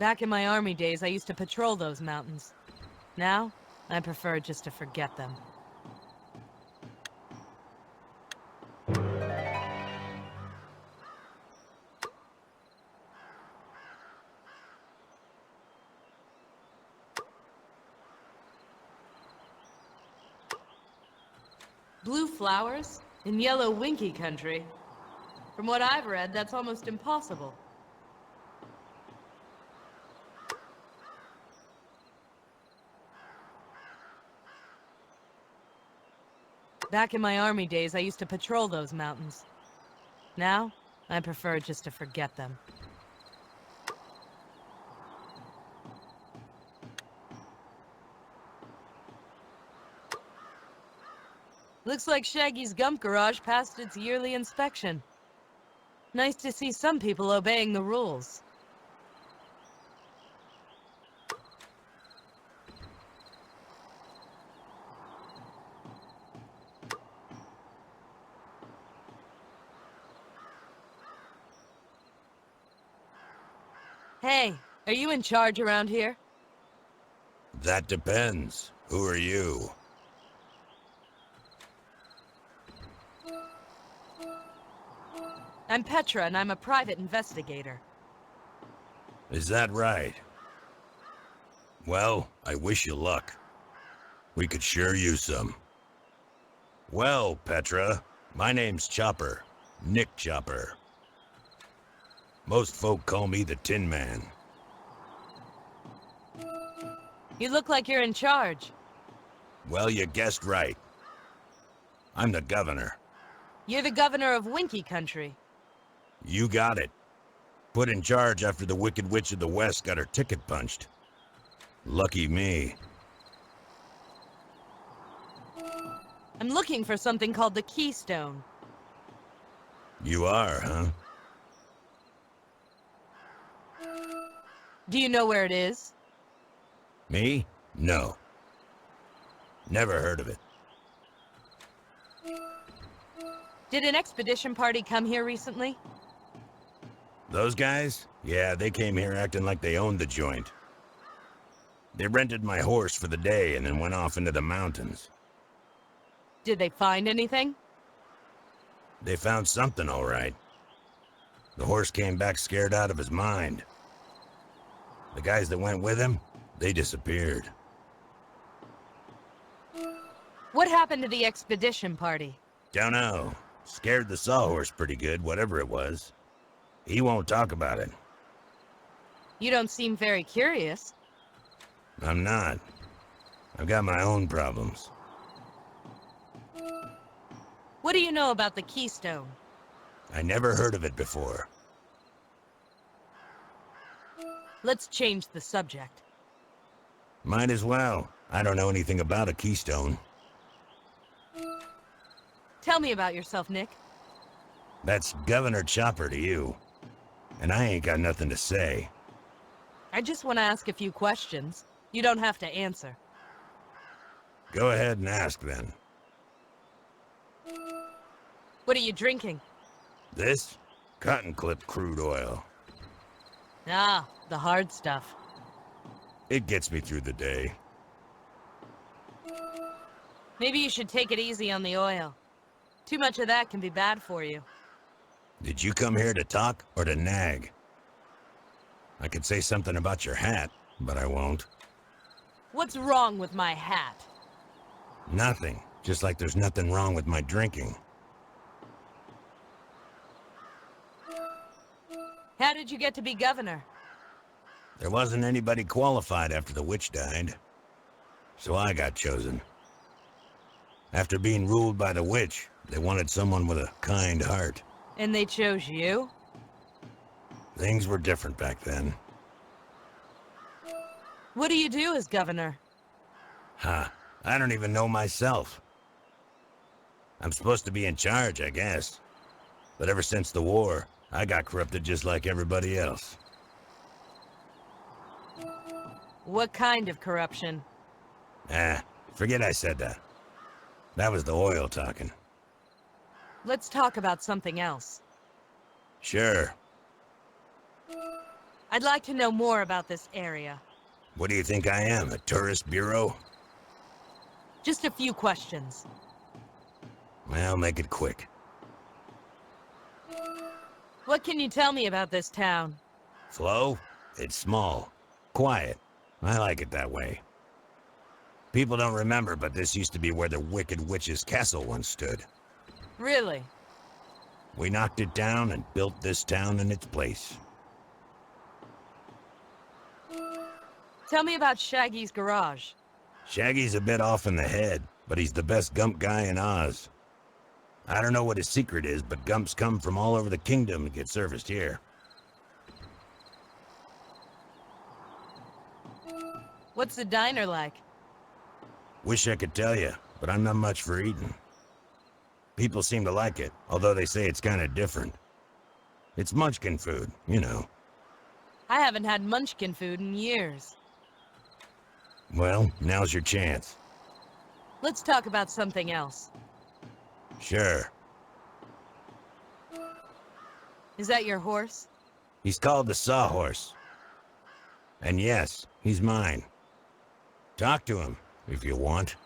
Back in my army days, I used to patrol those mountains. Now, I prefer just to forget them. Blue flowers? In yellow winky country? From what I've read, that's almost impossible. Back in my army days, I used to patrol those mountains. Now, I prefer just to forget them. Looks like Shaggy's Gump Garage passed its yearly inspection. Nice to see some people obeying the rules. Hey, are you in charge around here? That depends. Who are you? I'm Petra, and I'm a private investigator. Is that right? Well, I wish you luck. We could sure use some. Well, Petra, my name's Chopper. Nick Chopper. Most folk call me the Tin Man. You look like you're in charge. Well, you guessed right. I'm the governor. You're the governor of Winky Country. You got it. Put in charge after the Wicked Witch of the West got her ticket punched. Lucky me. I'm looking for something called the Keystone. You are, huh? Do you know where it is? Me? No. Never heard of it. Did an expedition party come here recently? Those guys? Yeah, they came here acting like they owned the joint. They rented my horse for the day and then went off into the mountains. Did they find anything? They found something, all right. The horse came back scared out of his mind. The guys that went with him, they disappeared. What happened to the expedition party? Don't know. Scared the sawhorse pretty good, whatever it was. He won't talk about it. You don't seem very curious. I'm not. I've got my own problems. What do you know about the Keystone? I never heard of it before. Let's change the subject. Might as well. I don't know anything about a keystone. Tell me about yourself, Nick. That's Governor Chopper to you. And I ain't got nothing to say. I just want to ask a few questions. You don't have to answer. Go ahead and ask then. What are you drinking? This? Cotton clip crude oil. Ah, the hard stuff. It gets me through the day. Maybe you should take it easy on the oil. Too much of that can be bad for you. Did you come here to talk or to nag? I could say something about your hat, but I won't. What's wrong with my hat? Nothing. Just like there's nothing wrong with my drinking. How did you get to be governor? There wasn't anybody qualified after the witch died. So I got chosen. After being ruled by the witch, they wanted someone with a kind heart. And they chose you? Things were different back then. What do you do as governor? Huh. I don't even know myself. I'm supposed to be in charge, I guess. But ever since the war, I got corrupted just like everybody else. What kind of corruption? Forget I said that. That was the oil talking. Let's talk about something else. Sure. I'd like to know more about this area. What do you think I am, a tourist bureau? Just a few questions. Well, make it quick. What can you tell me about this town? Flo? It's small. Quiet. I like it that way. People don't remember, but this used to be where the Wicked Witch's castle once stood. Really? We knocked it down and built this town in its place. Tell me about Shaggy's garage. Shaggy's a bit off in the head, but he's the best Gump guy in Oz. I don't know what his secret is, but Gumps come from all over the kingdom to get serviced here. What's the diner like? Wish I could tell you, but I'm not much for eating. People seem to like it, although they say it's kind of different. It's munchkin food, you know. I haven't had munchkin food in years. Well, now's your chance. Let's talk about something else. Sure. Is that your horse? He's called the Sawhorse. And yes, he's mine. Talk to him, if you want.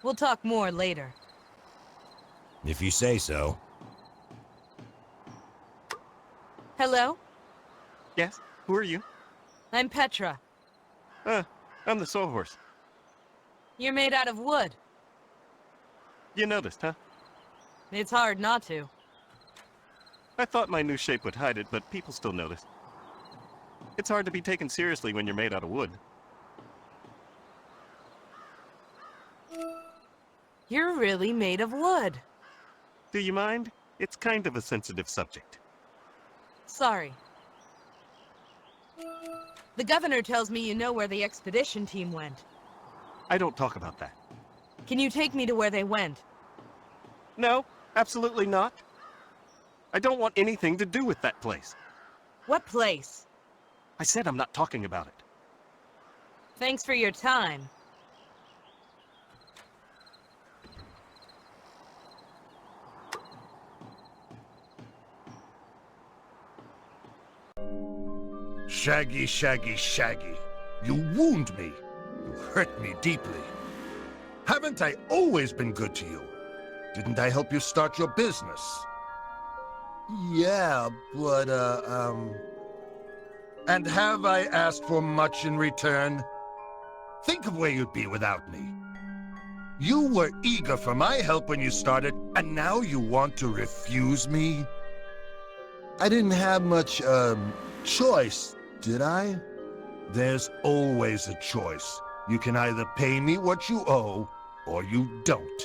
We'll talk more later. If you say so. Hello? Yes? Who are you? I'm Petra. I'm the Sawhorse. You're made out of wood. You noticed, huh? It's hard not to. I thought my new shape would hide it, but people still notice. It's hard to be taken seriously when you're made out of wood. You're really made of wood. Do you mind? It's kind of a sensitive subject. Sorry. The governor tells me you know where the expedition team went. I don't talk about that. Can you take me to where they went? No, absolutely not. I don't want anything to do with that place. What place? I said I'm not talking about it. Thanks for your time. Shaggy, Shaggy, Shaggy. You wound me. You hurt me deeply. Haven't I always been good to you? Didn't I help you start your business? Yeah, but, And have I asked for much in return? Think of where you'd be without me. You were eager for my help when you started, and now you want to refuse me? I didn't have much, choice, did I? There's always a choice. You can either pay me what you owe, or you don't.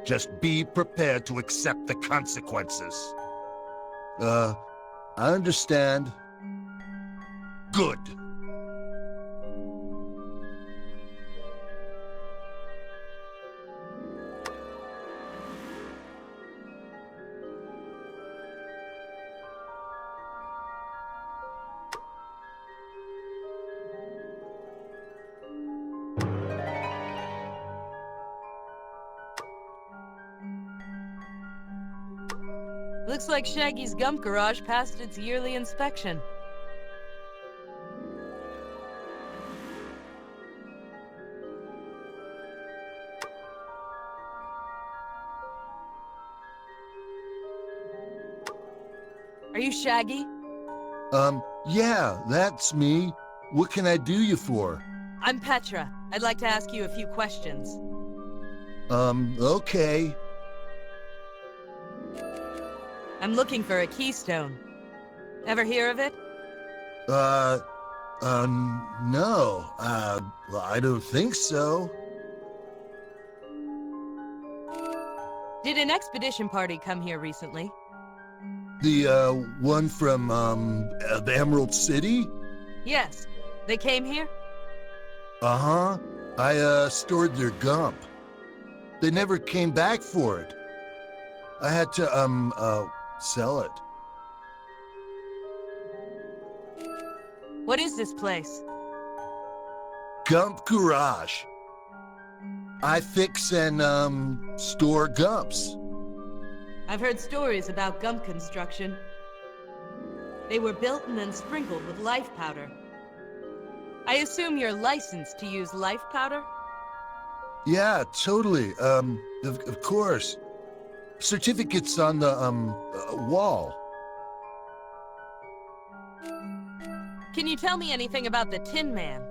Just be prepared to accept the consequences. I understand. Good. Looks like Shaggy's Gump Garage passed its yearly inspection. Are you Shaggy? Yeah, that's me. What can I do you for? I'm Petra. I'd like to ask you a few questions. Okay. I'm looking for a keystone. Ever hear of it? No. Well, I don't think so. Did an expedition party come here recently? The, one from, the Emerald City? Yes. They came here? Uh-huh. I, stored their gump. They never came back for it. I had to, sell it. What is this place? Gump Garage. I fix and, store gumps. I've heard stories about gump construction. They were built and then sprinkled with life powder. I assume you're licensed to use life powder? Yeah, totally. Of course. Certificates on the, wall. Can you tell me anything about the Tin Man?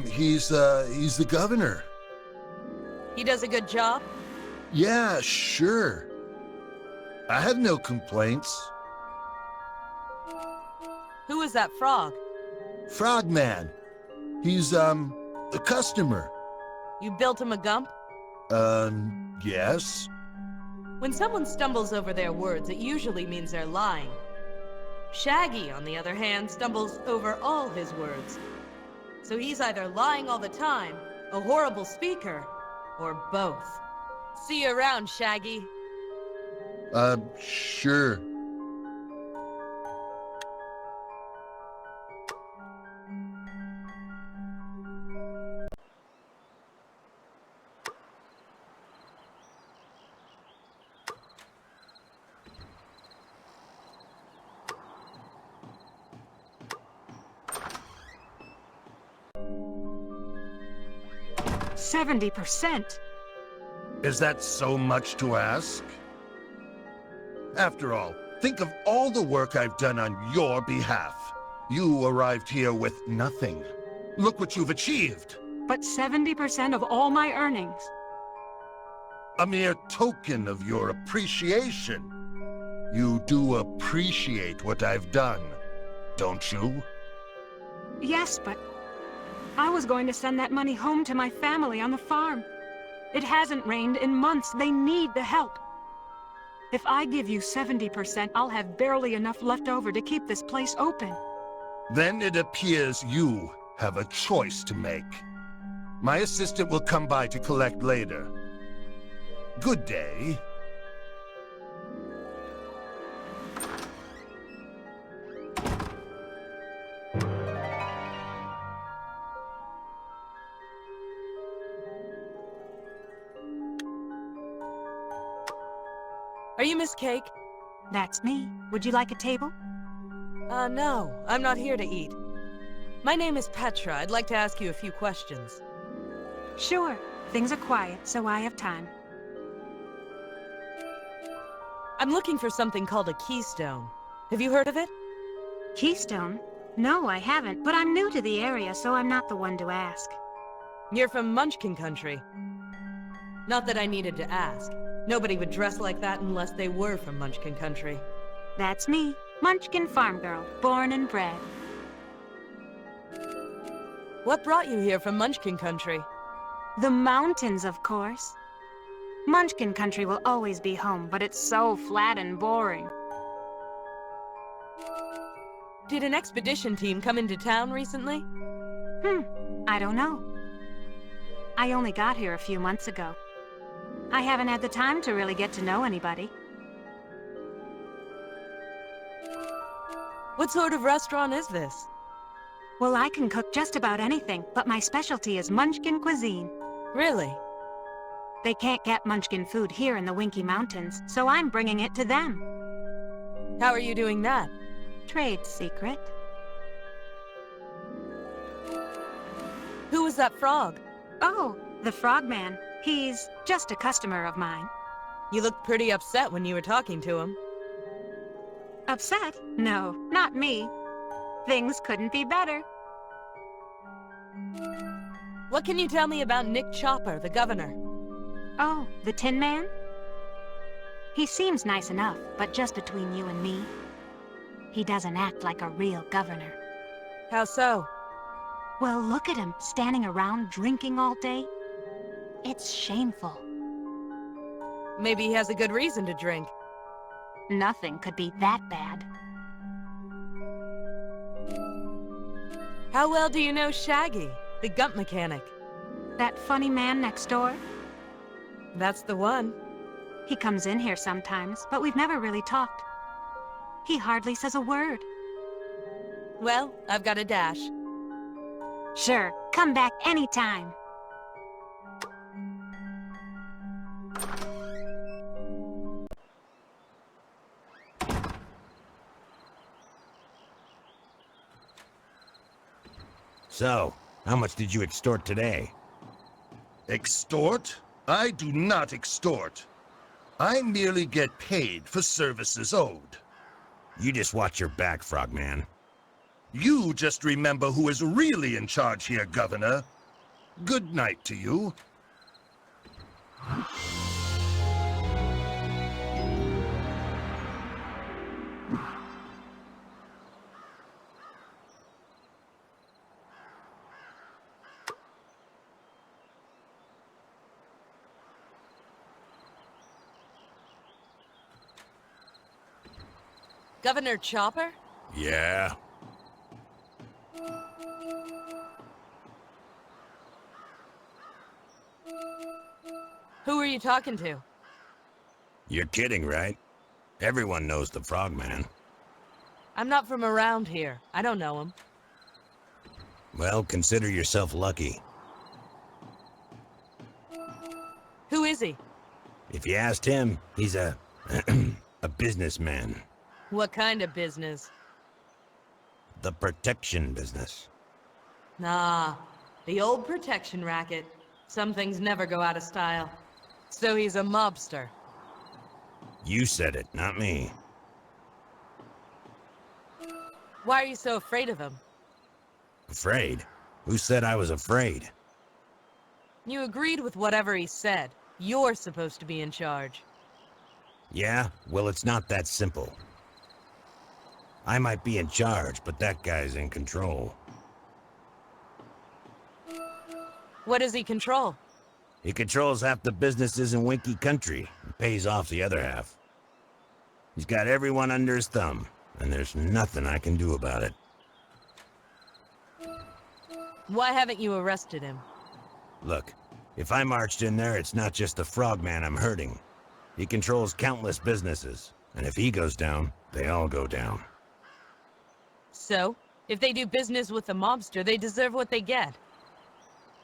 He's the governor. He does a good job? Yeah, sure. I have no complaints. Who is that frog? Frogman. He's, a customer. You built him a gump? Yes? When someone stumbles over their words, it usually means they're lying. Shaggy, on the other hand, stumbles over all his words. So he's either lying all the time, a horrible speaker, or both. See you around, Shaggy. Sure. $70%. Is that so much to ask? After all, think of all the work I've done on your behalf. You arrived here with nothing. Look what you've achieved. But 70% of all my earnings. A mere token of your appreciation. You do appreciate what I've done, don't you? Yes, but I was going to send that money home to my family on the farm. It hasn't rained in months. They need the help. If I give you 70%, I'll have barely enough left over to keep this place open. Then it appears you have a choice to make. My assistant will come by to collect later. Good day. Are you Miss Cake? That's me. Would you like a table? No, I'm not here to eat. My name is Petra. I'd like to ask you a few questions. Sure. Things are quiet, so I have time. I'm looking for something called a keystone. Have you heard of it? Keystone? No, I haven't, but I'm new to the area, so I'm not the one to ask. You're from Munchkin Country. Not that I needed to ask. Nobody would dress like that unless they were from Munchkin Country. That's me, Munchkin farm girl, born and bred. What brought you here from Munchkin Country? The mountains, of course. Munchkin Country will always be home, but it's so flat and boring. Did an expedition team come into town recently? I don't know. I only got here a few months ago. I haven't had the time to really get to know anybody. What sort of restaurant is this? Well, I can cook just about anything, but my specialty is Munchkin cuisine. Really? They can't get Munchkin food here in the Winky Mountains, so I'm bringing it to them. How are you doing that? Trade secret. Who was that frog? Oh, the Frogman. He's just a customer of mine. You looked pretty upset when you were talking to him. Upset? No, not me. Things couldn't be better. What can you tell me about Nick Chopper, the governor? Oh, the Tin Man? He seems nice enough, but just between you and me, he doesn't act like a real governor. How so? Well, look at him, standing around drinking all day. It's shameful. Maybe he has a good reason to drink. Nothing could be that bad. How well do you know Shaggy, the gump mechanic? That funny man next door? That's the one. He comes in here sometimes, but we've never really talked. He hardly says a word. Well, I've got a dash. Sure, come back anytime. So, how much did you extort today? Extort? I do not extort. I merely get paid for services owed. You just watch your back, Frogman. You just remember who is really in charge here, Governor. Good night to you. Governor Chopper? Yeah? Who are you talking to? You're kidding, right? Everyone knows the Frogman. I'm not from around here. I don't know him. Well, consider yourself lucky. Who is he? If you asked him, he's a... a businessman. What kind of business? The protection business. Nah, the old protection racket. Some things never go out of style. So he's a mobster. You said it, not me. Why are you so afraid of him? Afraid? Who said I was afraid? You agreed with whatever he said. You're supposed to be in charge. Yeah? Well, it's not that simple. I might be in charge, but that guy's in control. What does he control? He controls half the businesses in Winky Country and pays off the other half. He's got everyone under his thumb, and there's nothing I can do about it. Why haven't you arrested him? Look, if I marched in there, it's not just the Frogman I'm hurting. He controls countless businesses, and if he goes down, they all go down. So, if they do business with the mobster, they deserve what they get.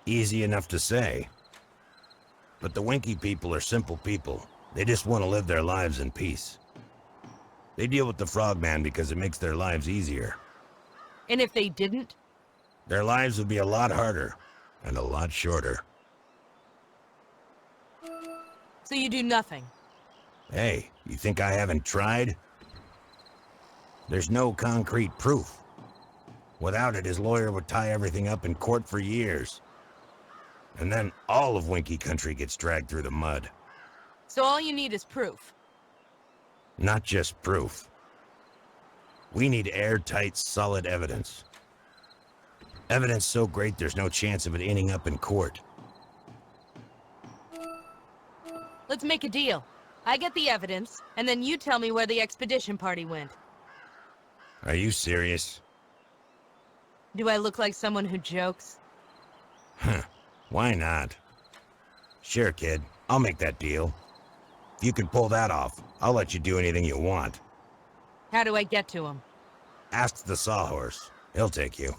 Easy enough to say. But the Winky people are simple people. They just want to live their lives in peace. They deal with the Frogman because it makes their lives easier. And if they didn't? Their lives would be a lot harder, and a lot shorter. So you do nothing? Hey, you think I haven't tried? There's no concrete proof. Without it, his lawyer would tie everything up in court for years. And then all of Winky Country gets dragged through the mud. So all you need is proof? Not just proof. We need airtight, solid evidence. Evidence so great there's no chance of it ending up in court. Let's make a deal. I get the evidence, and then you tell me where the expedition party went. Are you serious? Do I look like someone who jokes? Huh. Why not? Sure, kid. I'll make that deal. If you can pull that off, I'll let you do anything you want. How do I get to him? Ask the Sawhorse. He'll take you.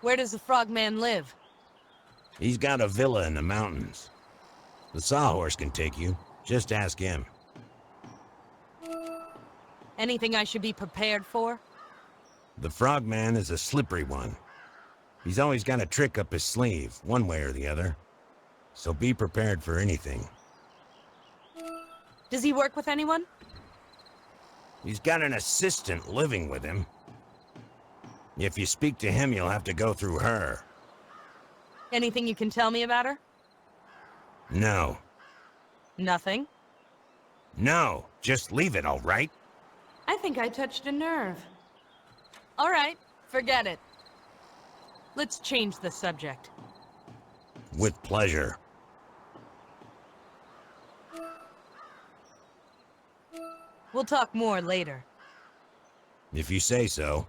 Where does the Frogman live? He's got a villa in the mountains. The Sawhorse can take you. Just ask him. Anything I should be prepared for? The Frogman is a slippery one. He's always got a trick up his sleeve, one way or the other. So be prepared for anything. Does he work with anyone? He's got an assistant living with him. If you speak to him, you'll have to go through her. Anything you can tell me about her? No. Nothing? No. Just leave it, all right? I think I touched a nerve. All right, forget it. Let's change the subject. With pleasure. We'll talk more later. If you say so.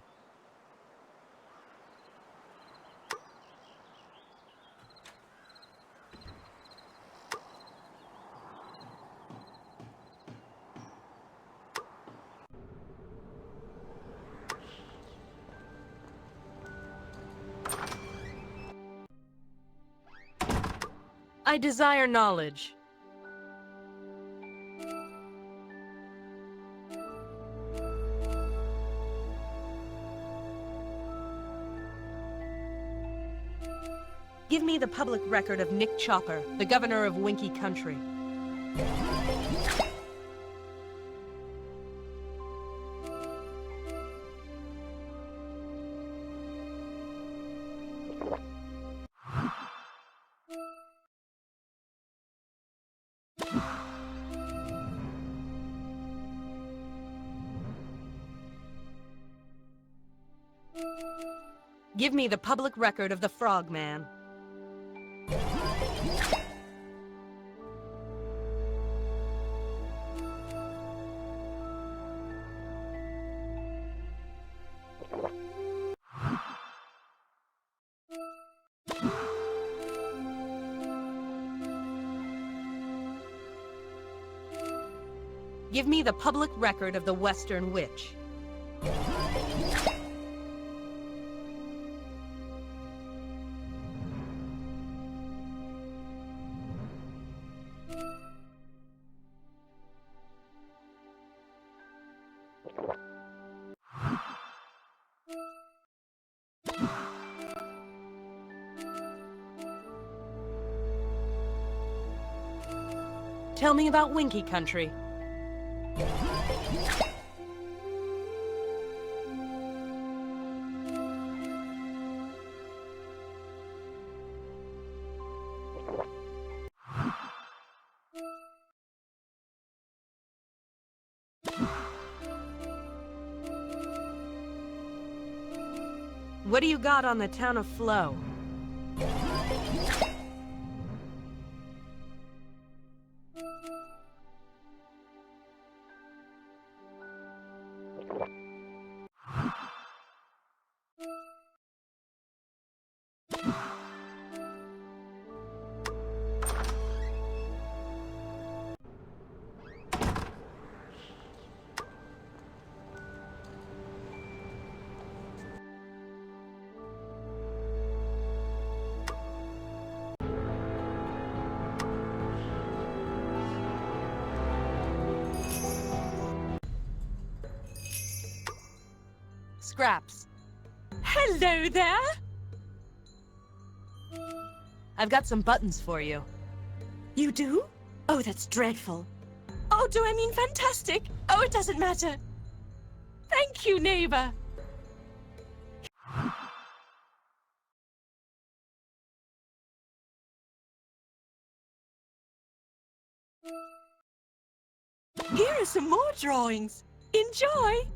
I desire knowledge. Give me the public record of Nick Chopper, the governor of Winky Country. Give me the public record of the Frogman. Give me the public record of the Western Witch. Tell me about Winky Country. What do you got on the town of Flo? Scraps. Hello there! I've got some buttons for you. You do? Oh, that's dreadful. Oh, do I mean fantastic? Oh, it doesn't matter. Thank you, neighbor. Here are some more drawings. Enjoy!